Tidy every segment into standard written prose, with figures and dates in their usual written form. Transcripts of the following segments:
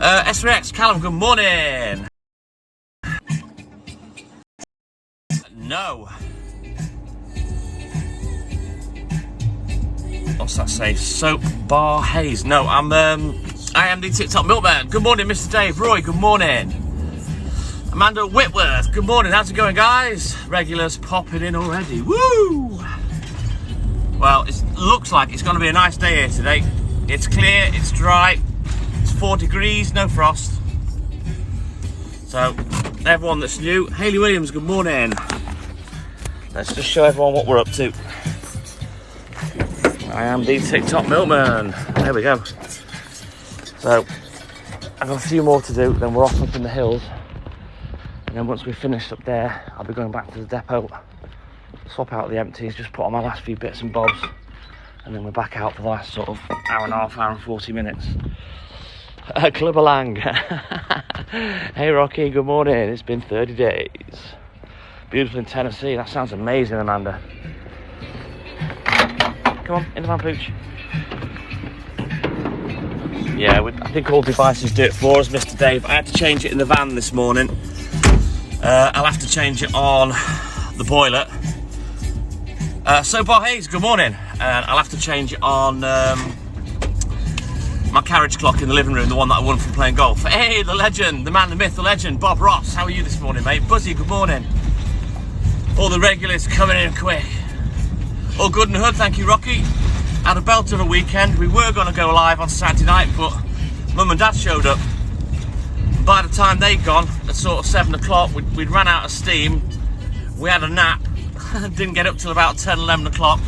S3X, Callum, good morning. No. What's that say? Soap Bar Haze. No, I am the TikTok Milkman. Good morning, Mr. Dave. Roy, good morning. Amanda Whitworth, good morning. How's it going, guys? Regulars popping in already. Woo! Well, it looks like it's going to be a nice day here today. It's clear, it's dry, it's 4 degrees, no frost. So, everyone that's new, Hayley Williams, good morning. Let's just show everyone what we're up to. I am the TikTok Milkman. There we go. So, I've got a few more to do, then we're off up in the hills. And then once we've finished up there, I'll be going back to the depot, swap out the empties, just put on my last few bits and bobs, and then we're back out for the last sort of hour and a half, hour and 40 minutes. Clubber Lang. Hey Rocky, good morning. It's been 30 days. Beautiful in Tennessee. That sounds amazing, Amanda. Come on, in the van, Pooch. Yeah, I think all devices do it for us, Mr. Dave. I had to change it in the van this morning. I'll have to change it on the boiler. So Bar Hayes, good morning. And I'll have to change it on my carriage clock in the living room, the one that I won from playing golf. Hey, the legend, the man, the myth, the legend, Bob Ross. How are you this morning, mate? Buzzy, good morning. All the regulars coming in quick. All good and hood, thank you, Rocky. Had a belt of a weekend. We were going to go live on Saturday night, but Mum and Dad showed up. And by the time they'd gone, at sort of 7 o'clock, we'd ran out of steam. We had a nap. Didn't get up till about 10, 11 o'clock.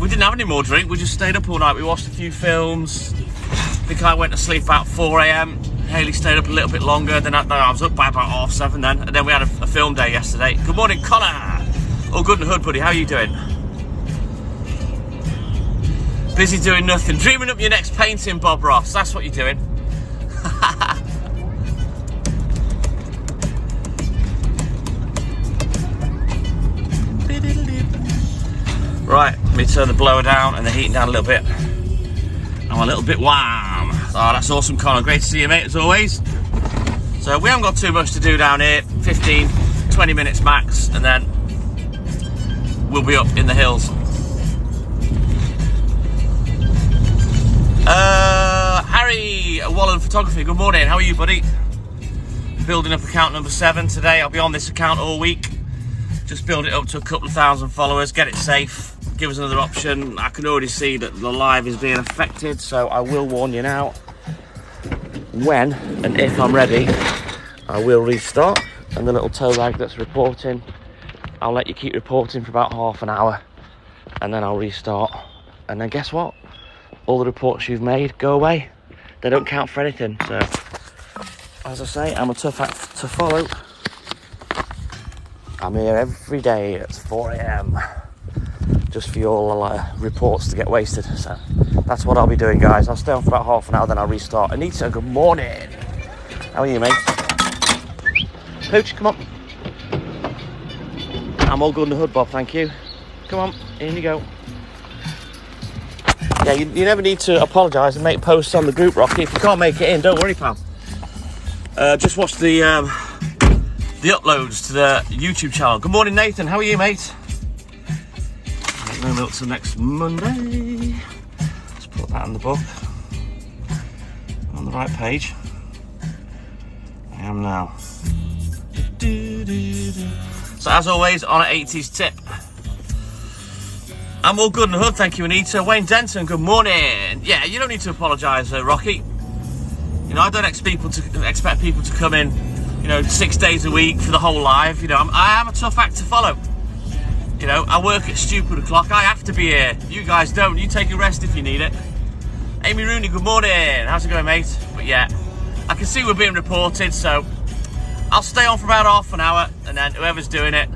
We didn't have any more drink. We just stayed up all night. We watched a few films. I think I went to sleep about 4 a.m. Hayley stayed up a little bit longer. Then I was up by about 7:30 then. And then we had a film day yesterday. Good morning, Connor. All good and hood, buddy. How are you doing? Busy doing nothing. Dreaming up your next painting, Bob Ross. That's what you're doing. Right, let me turn the blower down and the heating down a little bit. I'm a little bit warm. Oh, that's awesome, Connor. Great to see you, mate, as always. So we haven't got too much to do down here. 15, 20 minutes max, and then we'll be up in the hills. Harry Wallen Photography, good morning. How are you, buddy? Building up account number 7 today. I'll be on this account all week. Just build it up to a couple of thousand followers, get it safe, give us another option. I can already see that the live is being affected, so I will warn you now. When and if I'm ready, I will restart. And the little tow rag that's reporting, I'll let you keep reporting for about half an hour, and then I'll restart. And then guess what? All the reports you've made go away. They don't count for anything. So, as I say, I'm a tough act to follow. I'm here every day at 4 a.m. just for your reports to get wasted. So that's what I'll be doing, guys. I'll stay on for about half an hour, then I'll restart. Anita, good morning. How are you, mate? Pooch, come on. I'm all good in the hood, Bob, thank you. Come on, in you go. Yeah, you never need to apologise and make posts on the group, Rocky. If you can't make it in, don't worry, pal. Just watch the uploads to the YouTube channel. Good morning, Nathan. How are you, mate? No milk till next Monday. Let's put that in the book. On the right page. I am now. So as always, on an 80s tip. I'm all good in the hood, thank you, Anita. Wayne Denton, good morning. Yeah, you don't need to apologise, Rocky. You know, I don't expect people to come in, you know, 6 days a week for the whole live. You know, I am a tough act to follow. You know, I work at stupid o'clock. I have to be here. You guys don't. You take a rest if you need it. Amy Rooney, good morning. How's it going, mate? But yeah, I can see we're being reported, so I'll stay on for about half an hour, and then whoever's doing it,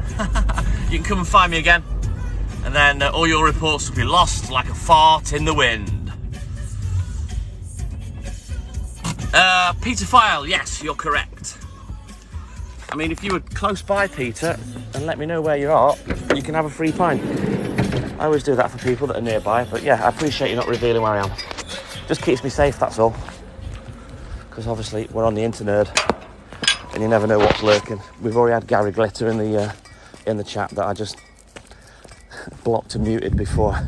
you can come and find me again. And then all your reports will be lost like a fart in the wind. Peter File, yes, you're correct. I mean, if you were close by, Peter, and let me know where you are, you can have a free pint. I always do that for people that are nearby, but yeah, I appreciate you not revealing where I am. Just keeps me safe, that's all. Because obviously we're on the internet, and you never know what's lurking. We've already had Gary Glitter in the chat that I just blocked and muted before.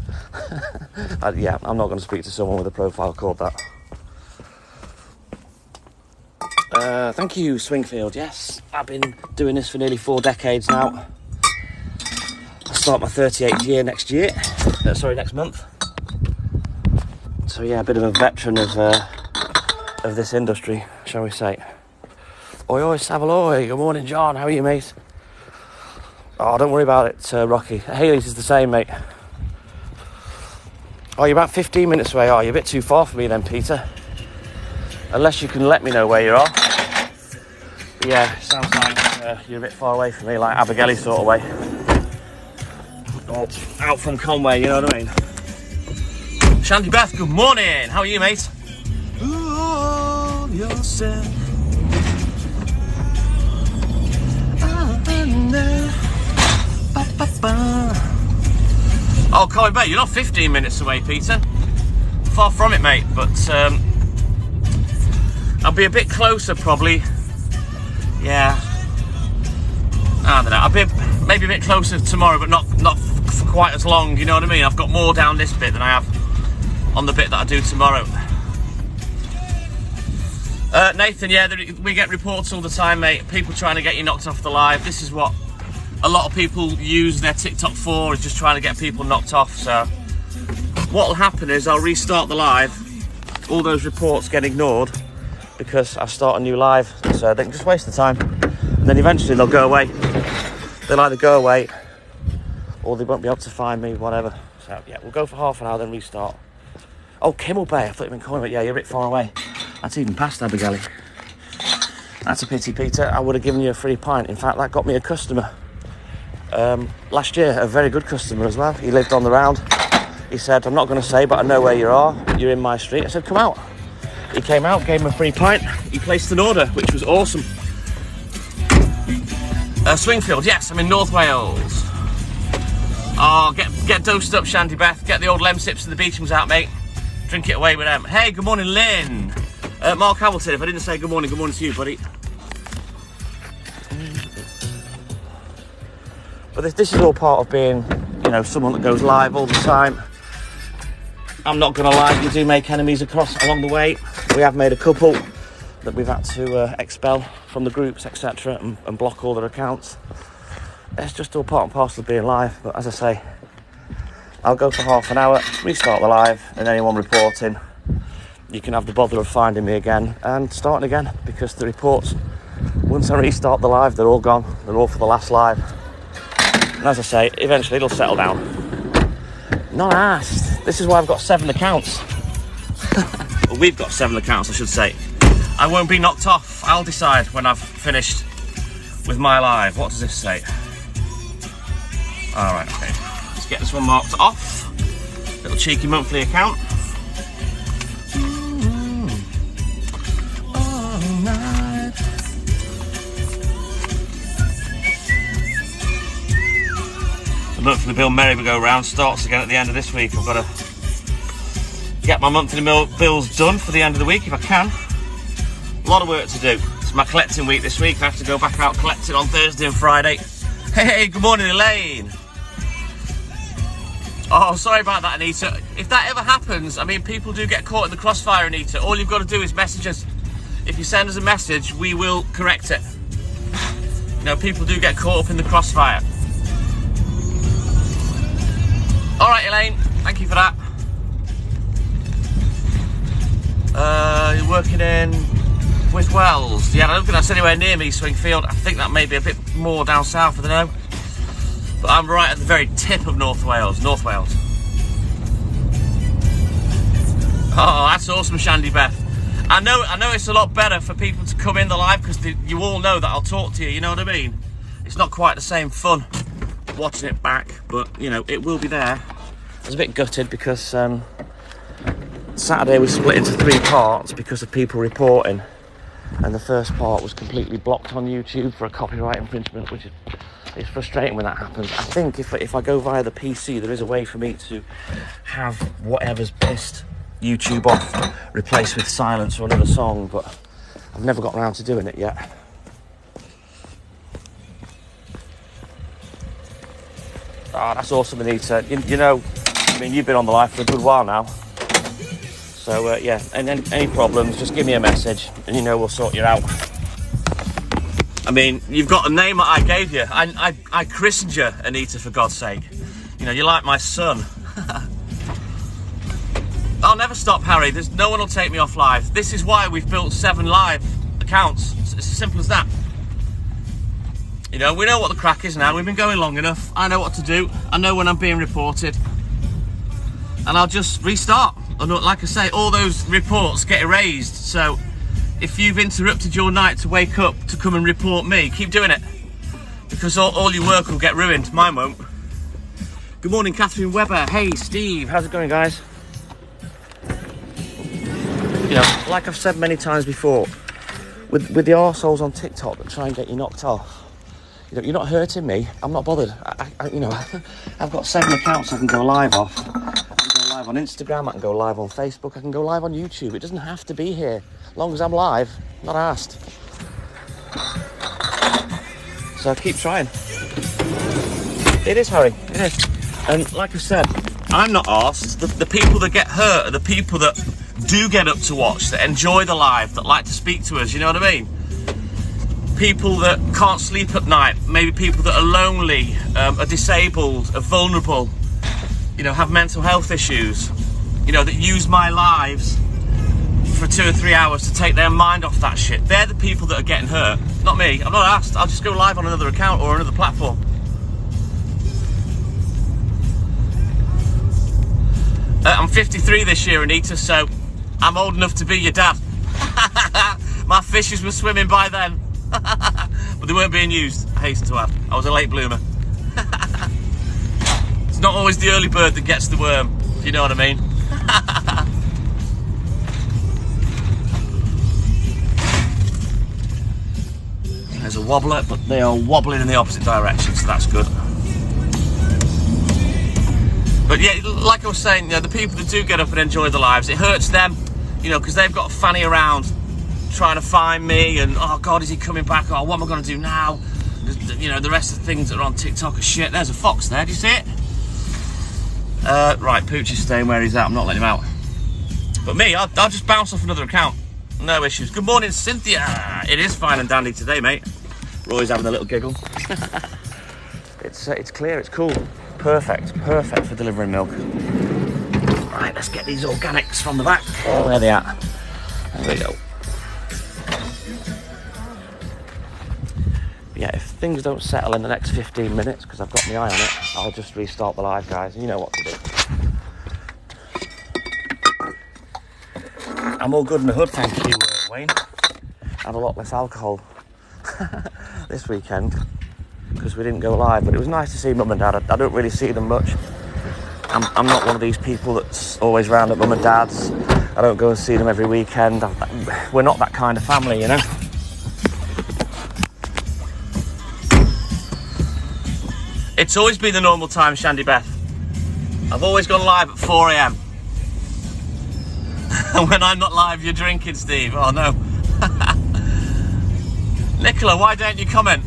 Yeah, I'm not going to speak to someone with a profile called that. Thank you, Swingfield. Yes, I've been doing this for nearly 4 decades now. I start my 38th year next month. So yeah, a bit of a veteran of this industry, shall we say. Oi, oi, Savaloy. Good morning, John. How are you, mate? Oh, don't worry about it, Rocky. Haley's is the same, mate. Oh, you're about 15 minutes away, are you? A bit too far for me then, Peter. Unless you can let me know where you are. But yeah, sounds like you're a bit far away from me, like Abergele sort of way. Or out from Conway, you know what I mean? Shandy Beth, good morning. How are you, mate? Ooh, yourself. Oh, Colin Bay, you're not 15 minutes away, Peter. Far from it, mate, but I'll be a bit closer, probably. Yeah. I don't know. I'll be maybe a bit closer tomorrow, but not for quite as long, you know what I mean? I've got more down this bit than I have on the bit that I do tomorrow. Nathan, yeah, we get reports all the time, mate. People trying to get you knocked off the live. This is what a lot of people use their TikTok for, is just trying to get people knocked off. So what will happen is I'll restart the live. All those reports get ignored because I start a new live. So they can just waste the time. And then eventually they'll go away. They'll either go away or they won't be able to find me, whatever. So yeah, we'll go for half an hour, then restart. Oh, Kimmel Bay, I thought you meant calling it. Yeah, you're a bit far away. That's even past Abergele. That's a pity, Peter. I would have given you a free pint. In fact, that got me a customer. Last year, a very good customer as well. He lived on the round. He said, I'm not going to say, but I know where you are. You're in my street. I said, come out. He came out, gave him a free pint. He placed an order, which was awesome. Swingfield, yes, I'm in North Wales. Oh, get dosed up, Shandy Beth. Get the old Lemsips and the Beechams out, mate. Drink it away with them. Hey, good morning, Lynn. Mark Hamilton, if I didn't say good morning to you, buddy. But this is all part of being, you know, someone that goes live all the time. I'm not going to lie, you do make enemies along the way. We have made a couple that we've had to expel from the groups, etc., and block all their accounts. It's just all part and parcel of being live. But as I say, I'll go for half an hour, restart the live, and anyone reporting, you can have the bother of finding me again and starting again, because the reports, once I restart the live, they're all gone. They're all for the last live. And as I say, eventually it'll settle down. Not asked. This is why I've got 7 accounts. Well, we've got 7 accounts, I should say. I won't be knocked off. I'll decide when I've finished with my live. What does this say? Alright, okay. Let's get this one marked off. Little cheeky monthly account. The monthly bill merry-go-round starts again at the end of this week. I've got to get my monthly bills done for the end of the week if I can. A lot of work to do. It's my collecting week this week. I have to go back out collecting on Thursday and Friday. Hey, good morning, Elaine. Oh, sorry about that, Anita. If that ever happens, I mean, people do get caught in the crossfire, Anita. All you've got to do is message us. If you send us a message, we will correct it. You know, people do get caught up in the crossfire. All right, Elaine, thank you for that. You're working in with Wells. Yeah, I don't think that's anywhere near me, Swingfield. I think that may be a bit more down south, I don't know. But I'm right at the very tip of North Wales. Oh, that's awesome, Shandy Beth. I know it's a lot better for people to come in the live because you all know that I'll talk to you, you know what I mean? It's not quite the same fun watching it back, but, you know, it will be there. I was a bit gutted because Saturday was split into 3 parts because of people reporting, and the first part was completely blocked on YouTube for a copyright infringement, which is frustrating when that happens. I think if I go via the PC, there is a way for me to have whatever's pissed YouTube off, replaced with silence or another song, but I've never got around to doing it yet. Oh, that's awesome, Anita. You know, I mean, you've been on the live for a good while now. So, yeah, and any problems, just give me a message and you know we'll sort you out. I mean, you've got a name that I gave you. I christened you, Anita, for God's sake. You know, you're like my son. I'll never stop, Harry. There's no one will take me off live. This is why we've built 7 live accounts. It's as simple as that. You know, we know what the crack is now. We've been going long enough. I know what to do. I know when I'm being reported. And I'll just restart. And like I say, all those reports get erased. So if you've interrupted your night to wake up to come and report me, keep doing it. Because all your work will get ruined. Mine won't. Good morning, Catherine Webber. Hey, Steve. How's it going, guys? You know, like I've said many times before, with the arseholes on TikTok that try and get you knocked off, you know, you're not hurting me. I'm not bothered. You know, I've got 7 accounts I can go live off. I can go live on Instagram. I can go live on Facebook. I can go live on YouTube. It doesn't have to be here. As long as I'm live, not asked. So keep trying. It is, Harry. It is. And like I said, I'm not asked. The people that get hurt are the people that do get up to watch, that enjoy the live, that like to speak to us. You know what I mean? People that can't sleep at night, maybe people that are lonely, are disabled, are vulnerable, you know, have mental health issues, you know, that use my lives for 2 or 3 hours to take their mind off that shit. They're the people that are getting hurt, not me. I'm not asked. I'll just go live on another account or another platform. I'm 53 this year, Anita, so I'm old enough to be your dad. My fishes were swimming by then. But they weren't being used, I hasten to add. I was a late bloomer. It's not always the early bird that gets the worm, if you know what I mean. There's a wobbler, but they are wobbling in the opposite direction, so that's good. But yeah, like I was saying, you know, the people that do get up and enjoy the lives, it hurts them, you know, because they've got to fanny around trying to find me and, oh God, is he coming back? Oh, what am I going to do now? You know, the rest of the things that are on TikTok are shit. There's a fox there, do you see it? Right, Pooch is staying where he's at. I'm not letting him out. But me, I'll just bounce off another account. No issues. Good morning, Cynthia. It is fine and dandy today, mate. Roy's having a little giggle. It's clear, it's cool. Perfect for delivering milk. Right, let's get these organics from the back. Where are they at? There we go. Yeah, if things don't settle in the next 15 minutes, because I've got my eye on it, I'll just restart the live, guys. You know what to do. I'm all good in the hood, thank you, Wayne. Had a lot less alcohol this weekend because we didn't go live, but it was nice to see Mum and Dad. I don't really see them much. I'm not one of these people that's always round at Mum and Dad's. I don't go and see them every weekend. We're not that kind of family, you know. It's always been the normal time, Shandy Beth. I've always gone live at 4 AM. When I'm not live, you're drinking, Steve. Oh no. Nicola, why don't you comment?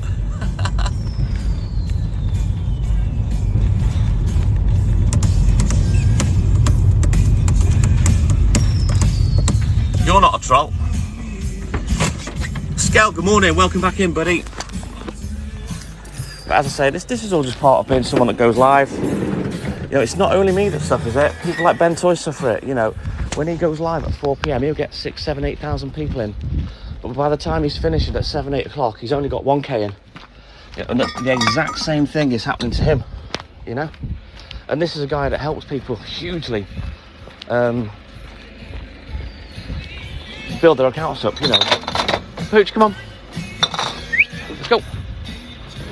You're not a troll. Skel, good morning. Welcome back in, buddy. But as I say, this is all just part of being someone that goes live. You know, it's not only me that suffers it. People like Ben Toy suffer it. You know, when he goes live at 4 PM, he'll get 6, 7, 8,000 people in. But by the time he's finishing at 7, 8 o'clock, he's only got 1K in. Yeah, and the exact same thing is happening to him, you know? And this is a guy that helps people hugely build their accounts up, you know. Pooch, come on. Let's go.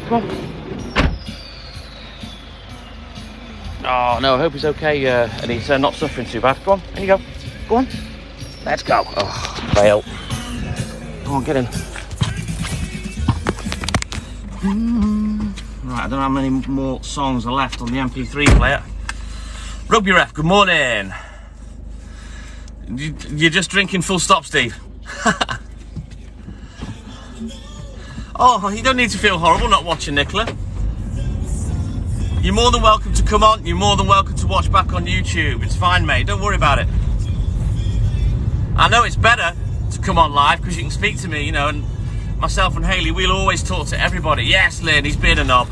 Come on. Oh, no, I hope he's okay and he's not suffering too bad. Go on, in you go. Go on. Let's go. Oh, fail. Come on, get in. Right, I don't know how many more songs are left on the MP3 player. Rugby Ref, good morning. You're just drinking full stop, Steve. Oh, you don't need to feel horrible not watching Nicola. You're more than welcome to come on. You're more than welcome to watch back on YouTube. It's fine, mate. Don't worry about it. I know it's better to come on live because you can speak to me, you know, and myself and Hayley, we'll always talk to everybody. Yes, Lynn, he's being a knob.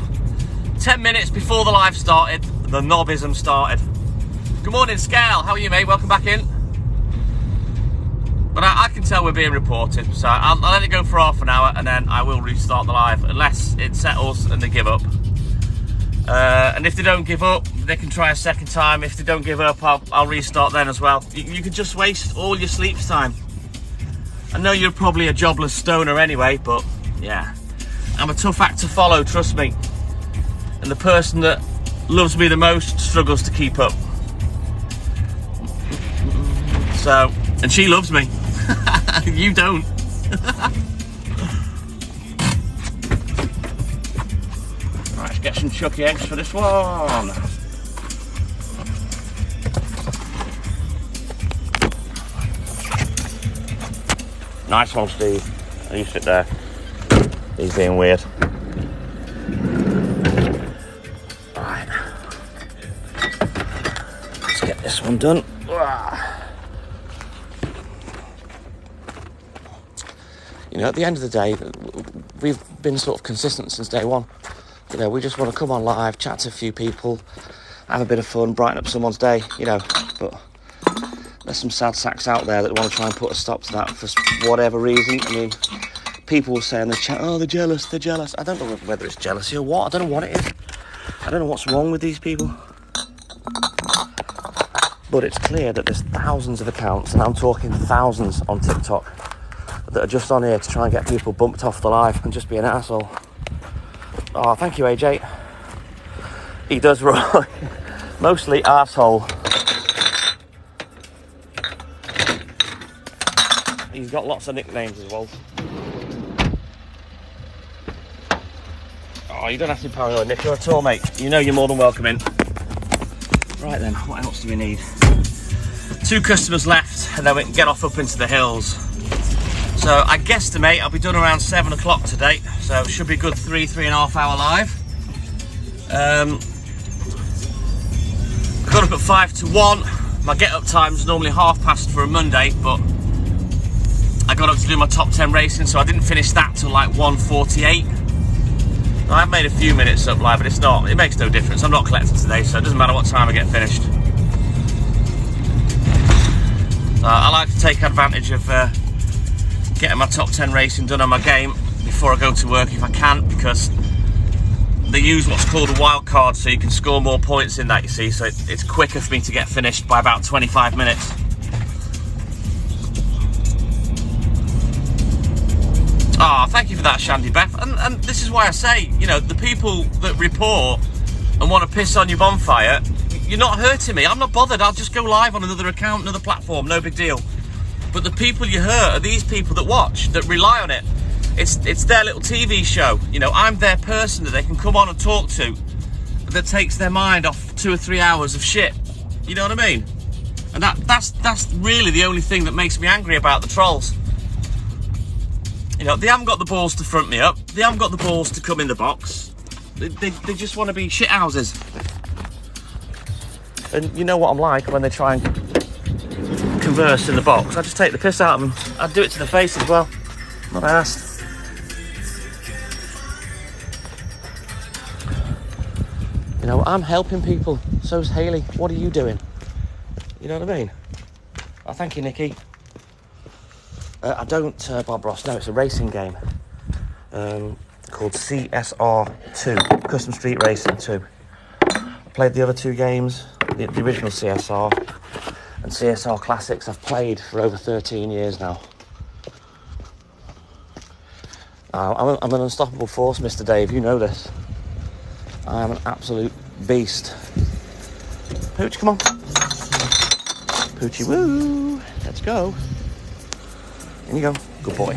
10 minutes before the live started, the knobism started. Good morning, Scale. How are you, mate? Welcome back in. But I can tell we're being reported, so I'll let it go for half an hour and then I will restart the live, unless it settles and they give up. And if they don't give up, they can try a second time. If they don't give up, I'll restart then as well. You could just waste all your sleep time. I know you're probably a jobless stoner anyway, but yeah. I'm a tough act to follow, trust me. And the person that loves me the most struggles to keep up. So, and she loves me. You don't. Right, let's get some chucky eggs for this one. Nice one, Steve. You sit there. He's being weird. Right. Let's get this one done. You know, at the end of the day, we've been sort of consistent since day one. You know, we just want to come on live, chat to a few people, have a bit of fun, brighten up someone's day, you know. But there's some sad sacks out there that want to try and put a stop to that for whatever reason. I mean, people will say in the chat, oh, they're jealous, they're jealous. I don't know whether it's jealousy or what. I don't know what it is. I don't know what's wrong with these people. But it's clear that there's thousands of accounts, and I'm talking thousands on TikTok, that are just on here to try and get people bumped off the live and just be an asshole. Oh, thank you, AJ. He does roll. Mostly arsehole. He's got lots of nicknames as well. Oh, you don't have to be paranoid, Nicola, at all, mate. You know you're more than welcome in. Right then, what else do we need? 2 customers left, and then we can get off up into the hills. So I guesstimate I'll be done around 7 o'clock today, so it should be a good 3.5 hour live. I got up at 5 to 1. My get up time's normally 1:30 for a Monday, but I got up to do my top 10 racing, so I didn't finish that till like 1:48. I've made a few minutes up live, but it makes no difference. I'm not collecting today, so it doesn't matter what time I get finished. I like to take advantage of getting my top 10 racing done on my game before I go to work if I can, because they use what's called a wild card, so you can score more points in that, you see, so it's quicker for me to get finished by about 25 minutes. Ah, thank you for that, Shandy Beth. And this is why I say, you know, the people that report and want to piss on your bonfire, you're not hurting me. I'm not bothered. I'll just go live on another account, another platform, no big deal. But the people you hurt are these people that watch, that rely on it. It's their little TV show. You know, I'm their person that they can come on and talk to, that takes their mind off 2 or 3 hours of shit. You know what I mean? And that's really the only thing that makes me angry about the trolls. You know, they haven't got the balls to front me up. They haven't got the balls to come in the box. They just want to be shit houses. And you know what I'm like when they try and converse in the box. I just take the piss out of them. I'd do it to the face as well. Not asked. You know, I'm helping people. So's Hayley. What are you doing? You know what I mean? Oh, thank you, Nikki. I don't, Bob Ross. No, it's a racing game called CSR2, Custom Street Racing 2. I played the other 2 games, the original CSR and CSR Classics. I've played for over 13 years now. I'm an unstoppable force, Mr. Dave. You know this. I'm an absolute beast. Pooch, come on. Poochie, woo. Let's go. In you go. Good boy.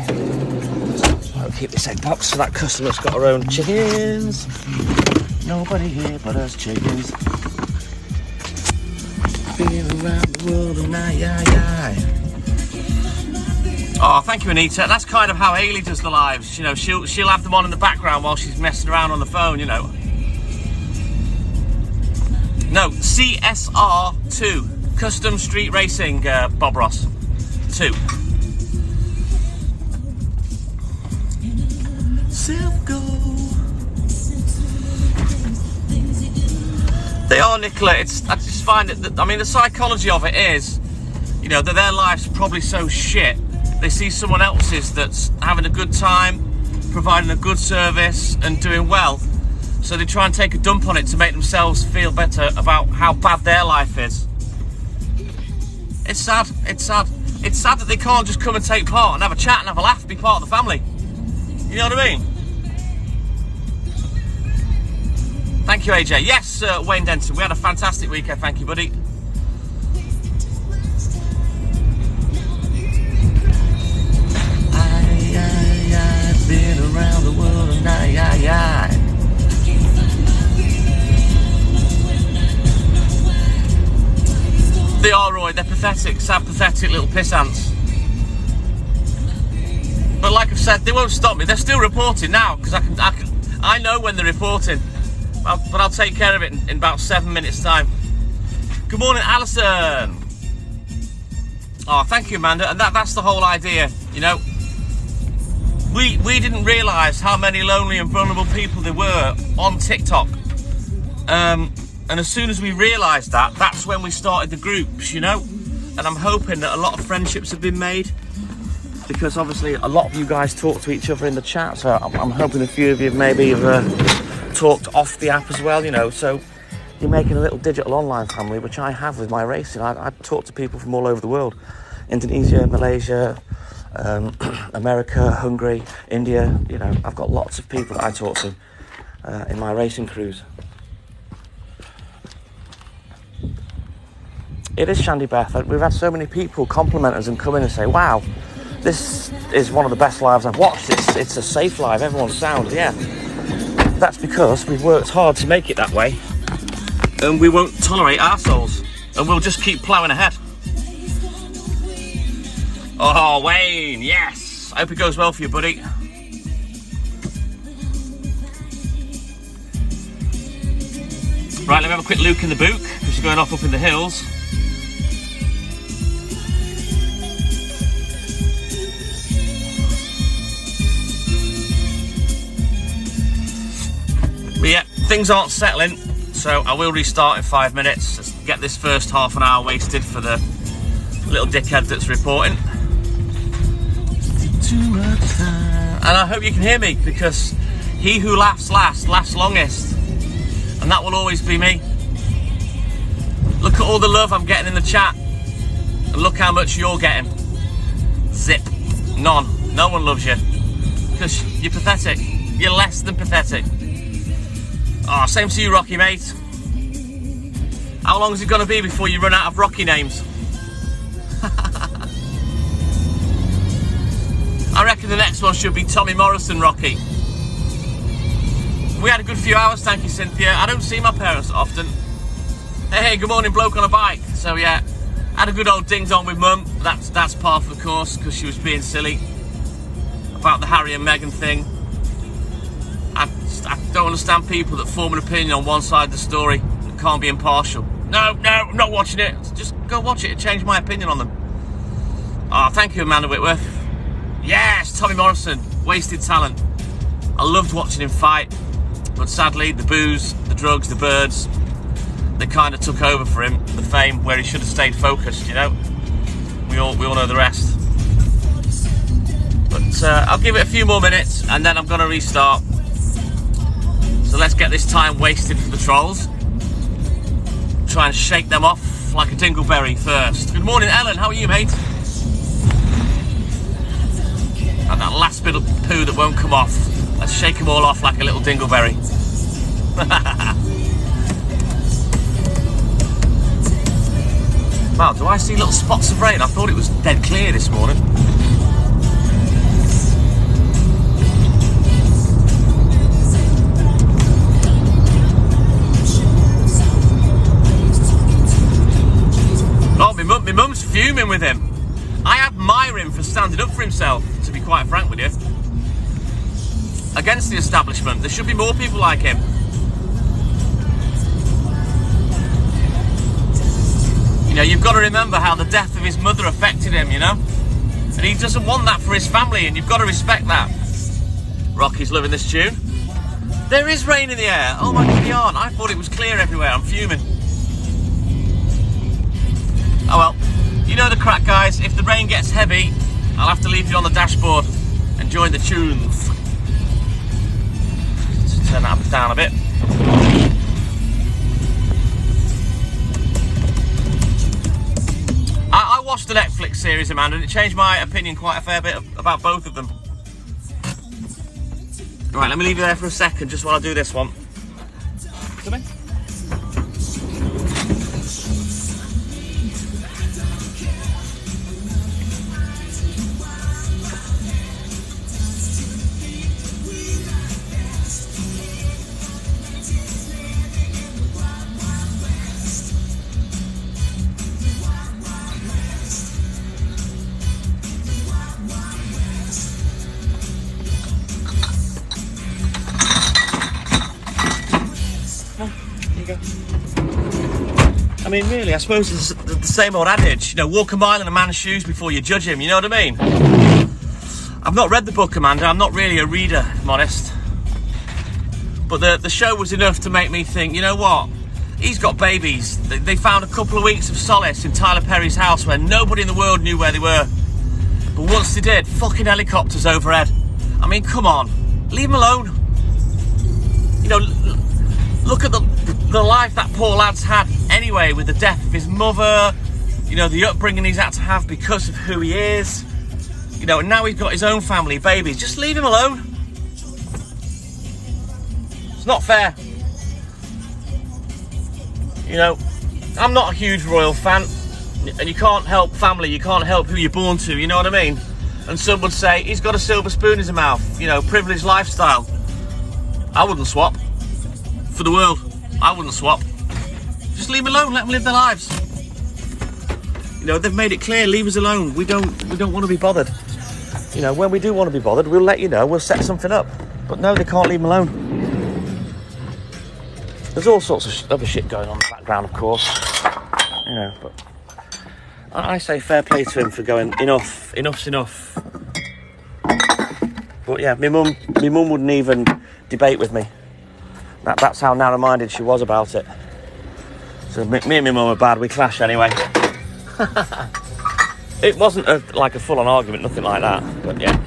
I'll keep this egg box so that customer's got her own chickens. Nobody here but us chickens. been around the world and Oh, thank you, Anita. That's kind of how Hayley does the lives. You know, she'll have them on in the background while she's messing around on the phone, you know. No, CSR2, Custom Street Racing, Bob Ross. 2. They are, Nicola. I just find it, I mean, the psychology of it is, you know, that their life's probably so shit. They see someone else's that's having a good time, providing a good service and doing well. So they try and take a dump on it to make themselves feel better about how bad their life is. It's sad. It's sad. It's sad that they can't just come and take part and have a chat and have a laugh, be part of the family. You know what I mean? Thank you, AJ. Yes, Wayne Denton. We had a fantastic weekend. Thank you, buddy. I've been around the world and They are, Roy. They're pathetic, sad, pathetic little piss ants. But like I've said, they won't stop me. They're still reporting now because I know when they're reporting. But I'll take care of it in about 7 minutes' time. Good morning, Alison. Oh, thank you, Amanda. And that's the whole idea, you know. We didn't realise how many lonely and vulnerable people there were on TikTok. And as soon as we realised that, that's when we started the groups, you know. And I'm hoping that a lot of friendships have been made. Because obviously a lot of you guys talk to each other in the chat. So I'm hoping a few of you maybe have talked off the app as well, you know. So you're making a little digital online family, which I have with my racing. I talk to people from all over the world. Indonesia, Malaysia, America, Hungary, India. You know, I've got lots of people that I talk to in my racing crews. It is Shandy Beth. We've had so many people compliment us and come in and say, wow, this is one of the best lives I've watched. It's a safe live, everyone's sound. Yeah, that's because we've worked hard to make it that way, and we won't tolerate arseholes, and we'll just keep ploughing ahead. Oh, Wayne, yes. I hope it goes well for you, buddy. Right, let me have a quick look in the book, because you're going off up in the hills. But yeah, things aren't settling, so I will restart in 5 minutes. Let's get this first half an hour wasted for the little dickhead that's reporting. And I hope you can hear me, because he who laughs last laughs longest, and that will always be me. Look at all the love I'm getting in the chat, and look how much you're getting. Zip. None. No one loves you, because you're pathetic. You're less than pathetic. Oh, same to you, Rocky, mate. How long is it going to be before you run out of Rocky names? I reckon the next one should be Tommy Morrison Rocky. We had a good few hours, thank you, Cynthia. I don't see my parents often. Hey, good morning, bloke on a bike. So yeah, had a good old ding-dong with Mum. That's par for the course, because she was being silly about the Harry and Meghan thing. I don't understand people that form an opinion on one side of the story and can't be impartial. No, I'm not watching it. Just go watch it and change my opinion on them. Oh, thank you, Amanda Whitworth. Yes, Tommy Morrison, wasted talent. I loved watching him fight, but sadly, the booze, the drugs, the birds, they kind of took over for him, the fame, where he should have stayed focused, you know. We all know the rest. But I'll give it a few more minutes, and then I'm going to restart. So let's get this time wasted for the trolls. Try and shake them off like a dingleberry first. Good morning, Ellen. How are you, mate? And that last bit of poo that won't come off. Let's shake them all off like a little dingleberry. Wow, do I see little spots of rain? I thought it was dead clear this morning. fuming with him. I admire him for standing up for himself, to be quite frank with you. Against the establishment. There should be more people like him. You know, you've got to remember how the death of his mother affected him, you know? And he doesn't want that for his family, and you've got to respect that. Rocky's loving this tune. There is rain in the air. Oh my God, yarn. I thought it was clear everywhere. I'm fuming. Oh well. You know the crack, guys. If the rain gets heavy, I'll have to leave you on the dashboard. Enjoy the tunes. Let's turn that down a bit. I watched the Netflix series, Amanda, and it changed my opinion quite a fair bit about both of them. Right, let me leave you there for a second, just while I do this one. Come in. I mean, really, I suppose it's the same old adage, you know, walk a mile in a man's shoes before you judge him, you know what I mean? I've not read the book, Amanda, I'm not really a reader, if I'm honest. But the show was enough to make me think, you know what? He's got babies. They found a couple of weeks of solace in Tyler Perry's house where nobody in the world knew where they were. But once they did, fucking helicopters overhead. I mean, come on, leave him alone. You know, look at the life that poor lad's had anyway, with the death of his mother, you know, the upbringing he's had to have because of who he is, you know, and now he's got his own family, babies. Just leave him alone. It's not fair. You know, I'm not a huge royal fan, and you can't help family, you can't help who you're born to, you know what I mean? And some would say, he's got a silver spoon in his mouth, you know, privileged lifestyle. I wouldn't swap. For the world, I wouldn't swap. Just leave them alone, let them live their lives. You know, they've made it clear, leave us alone. We don't want to be bothered. You know, when we do want to be bothered, we'll let you know, we'll set something up. But no, they can't leave them alone. There's all sorts of other shit going on in the background, of course. You know, but I say fair play to him for going, enough's enough. But yeah, my mum wouldn't even debate with me. That's how narrow-minded she was about it. So me and my mum are bad, we clash anyway. It wasn't like a full-on argument, nothing like that, but yeah.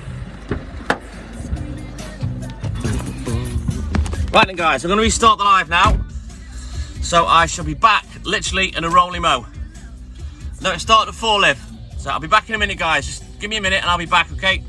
Right then guys, I'm going to restart the live now. So I shall be back, literally in a rolly-mo. No, it started at 4 live. So I'll be back in a minute guys, just give me a minute and I'll be back, okay?